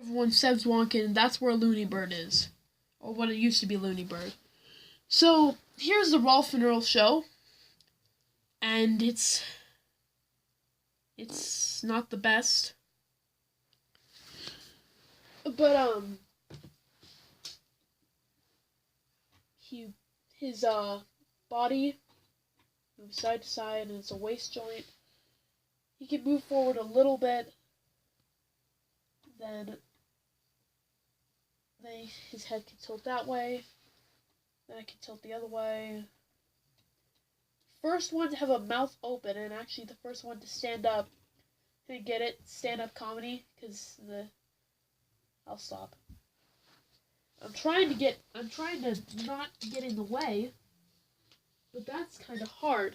Everyone says Wonkin, that's where Looney Bird is. Or what it used to be Looney Bird. So, here's the Rolf and Earl show. And it's not the best. But, his body moves side to side, and it's a waist joint. He can move forward a little bit, then his head can tilt that way, then it can tilt the other way. First one to have a mouth open, and actually the first one to stand up. Can you get it? Stand-up comedy, because I'll stop. I'm trying to not get in the way, but that's kind of hard.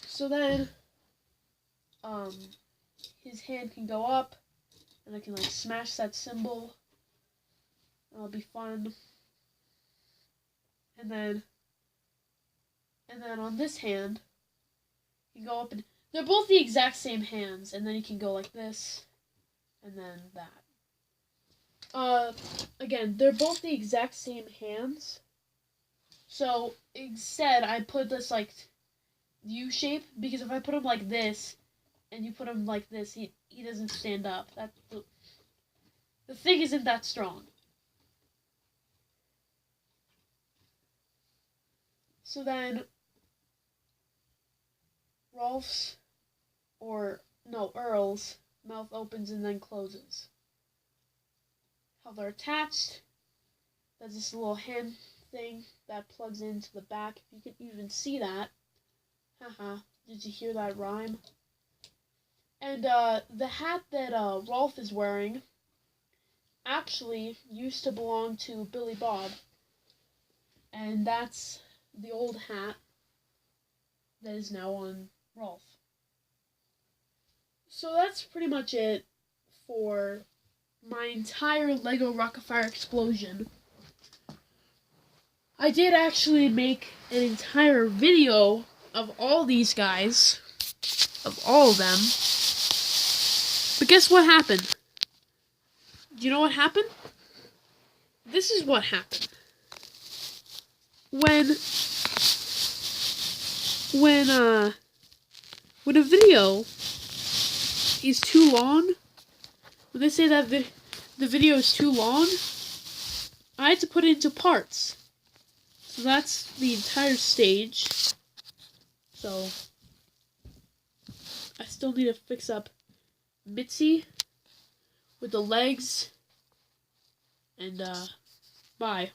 So then, his hand can go up, and I can like smash that cymbal. That'll be fun. And then on this hand, you can go up and they're both the exact same hands, and then you can go like this, and then that. Again, they're both the exact same hands. So instead, I put this like U shape, because if I put him like this, and you put him like this, he doesn't stand up. The thing isn't that strong. So then, Earl's mouth opens and then closes. How they're attached, there's this little hand thing that plugs into the back. If you can even see that. Haha, did you hear that rhyme? And the hat that Rolf is wearing actually used to belong to Billy Bob. And that's the old hat that is now on Rolf. So that's pretty much it for my entire Lego Rock-afire explosion. I did actually make an entire video of all these guys, of all of them. But guess what happened? Do you know what happened? This is what happened. When a video is too long, when they say that the video is too long, I had to put it into parts. So that's the entire stage. So I still need to fix up Mitzi with the legs. And bye.